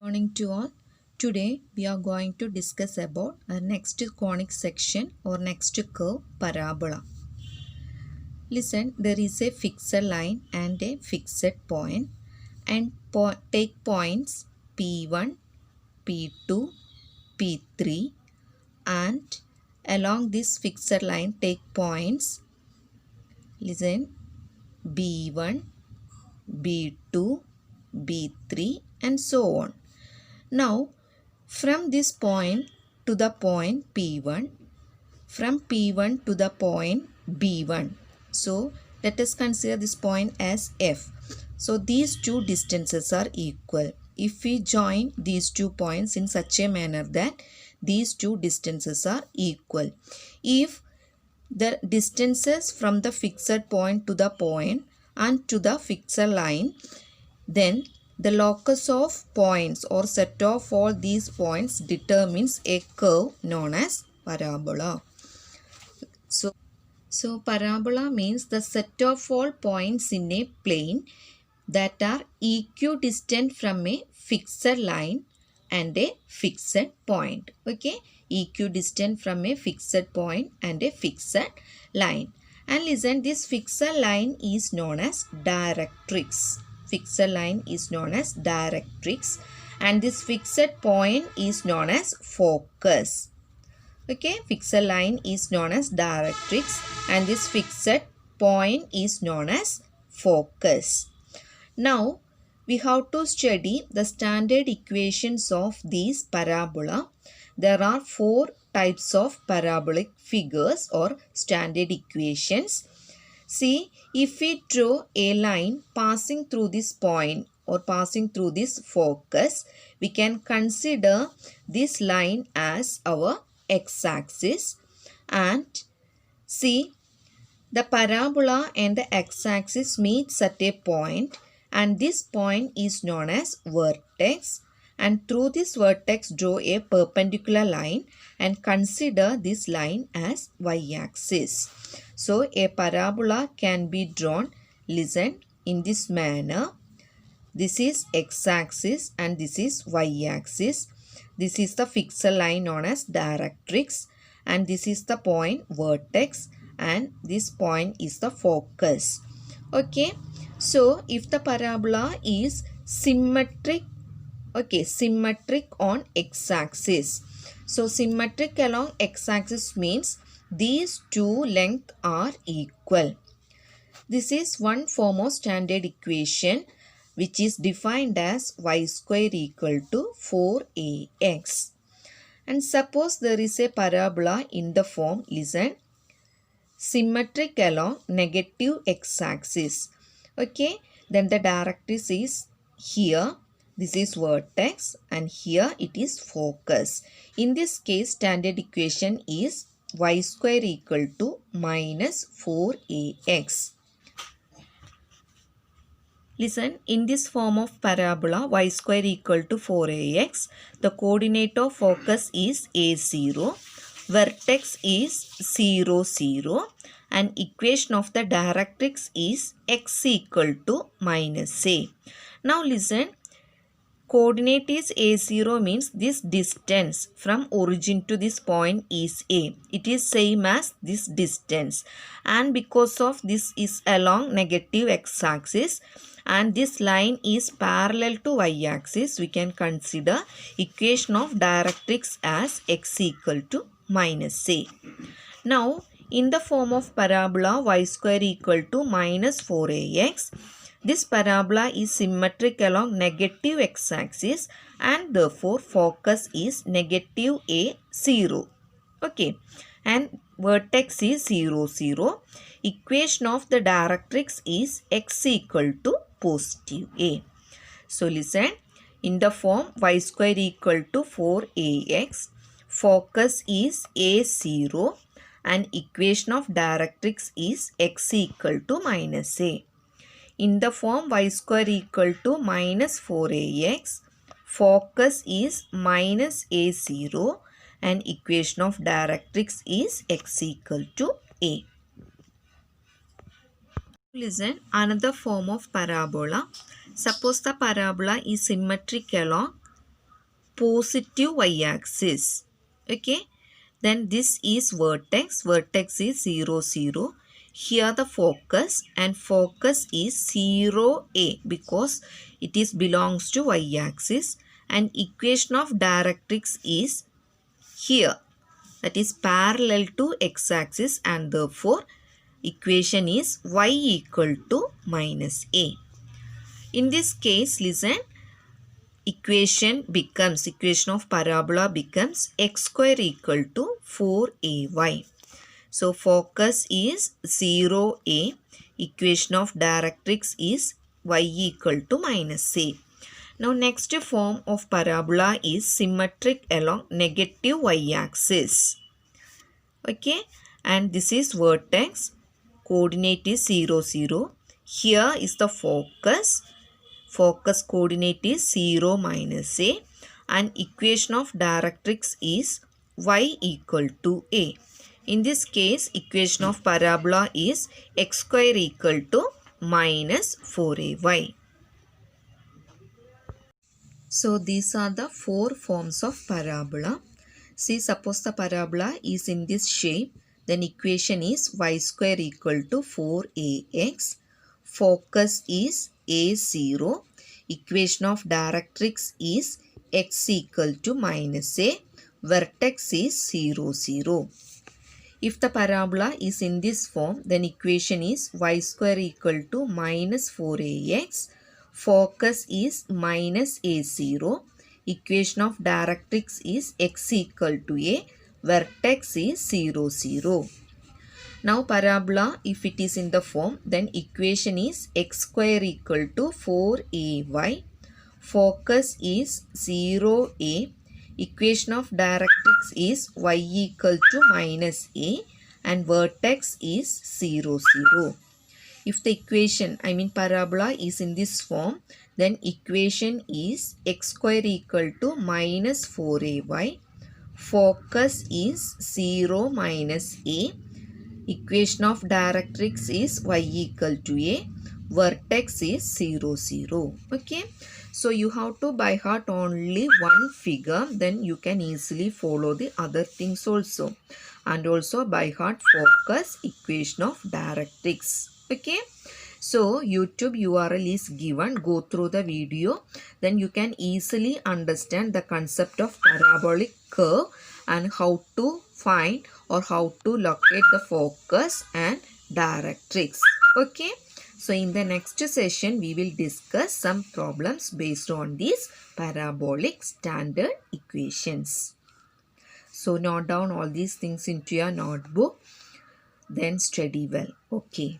Morning to all. Today we are going to discuss about our next conic section or next curve, parabola. Listen, there is a fixed line and a fixed point, and take points P1, P2, P3, and along this fixed line take points, listen, B1, B2, B3 and so on. Now from this point to the point P1, from P1 to the point B1. So let us consider this point as F. So these two distances are equal. If we join these 2 points in such a manner that these two distances are equal. If the distances from the fixed point to the point and to the fixed line, then the locus of points or set of all these points determines a curve known as parabola. So parabola means the set of all points in a plane that are equidistant from a fixed line and a fixed point. Okay, equidistant from a fixed point and a fixed line. And listen, this fixed line is known as directrix. Fixed line is known as directrix, and this fixed point is known as focus. Okay, fixed line is known as directrix and this fixed point is known as focus. Now we have to study the standard equations of these parabola. There are 4 types of parabolic figures or standard equations. See, if we draw a line passing through this point or passing through this focus, we can consider this line as our x-axis, and see, the parabola and the x-axis meets at a point, and this point is known as vertex, and through this vertex draw a perpendicular line and consider this line as y-axis. So a parabola can be drawn, listen, in this manner. This is x-axis and this is y-axis. This is the fixed line known as directrix, and this is the point vertex, and this point is the focus. Okay, so if the parabola is symmetric, okay, symmetric on x-axis. So symmetric along x-axis means these two lengths are equal. This is one form of standard equation which is defined as y square equal to 4ax. And suppose there is a parabola in the form, listen, symmetric along negative x-axis. Okay, then the directrix is here, this is vertex, and here it is focus. In this case, standard equation is y square equal to minus 4ax. Listen, in this form of parabola y square equal to 4ax, the coordinate of focus is a0, vertex is 0, 0, and equation of the directrix is x equal to minus a. Now listen, coordinate is a0 means this distance from origin to this point is a. It is same as this distance, and because of this is along negative x-axis and this line is parallel to y-axis, we can consider equation of directrix as x equal to minus a. Now in the form of parabola y square equal to minus 4ax, this parabola is symmetric along negative x-axis and therefore focus is negative a 0. Okay, and vertex is 0, 0. Equation of the directrix is x equal to positive a. So listen, in the form y square equal to 4ax, focus is a0 and equation of directrix is x equal to minus a. In the form y square equal to minus 4ax, focus is minus a0 and equation of directrix is x equal to a. Listen, another form of parabola. Suppose the parabola is symmetric along positive y-axis. Okay. Then this is vertex. Vertex is 0, 0. Here the focus, and focus is 0, A, because it is belongs to y-axis, and equation of directrix is here, that is parallel to x-axis, and therefore equation is y equal to minus A. In this case, listen, equation of parabola becomes x square equal to 4ay. So focus is 0a, equation of directrix is y equal to minus a. Now next form of parabola is symmetric along negative y-axis. Okay, and this is vertex, coordinate is 0, 0. Here is the focus. Focus coordinate is 0 minus a, and equation of directrix is y equal to a. In this case, equation of parabola is x square equal to minus 4ay. So these are the 4 forms of parabola. See, suppose the parabola is in this shape, then equation is y square equal to 4ax. Focus is a0. Equation of directrix is x equal to minus a. Vertex is 0, 0. If the parabola is in this form, then equation is y square equal to minus 4ax. Focus is minus a0. Equation of directrix is x equal to a. Vertex is 0, 0. Now parabola, if it is in the form, then equation is x square equal to 4ay. Focus is 0a. Equation of directrix is y equal to minus a, and vertex is 0, 0. If the equation, parabola is in this form, then equation is x square equal to minus 4ay. Focus is 0 minus a. Equation of directrix is y equal to a. Vertex is 0, 0. Okay. So you have to by heart only one figure, then you can easily follow the other things also. And also by heart focus, equation of directrix. Okay. So YouTube URL is given. Go through the video. Then you can easily understand the concept of parabolic curve and how to find or how to locate the focus and directrix. Okay. So in the next session, we will discuss some problems based on these parabolic standard equations. So note down all these things into your notebook. Then study well. Okay.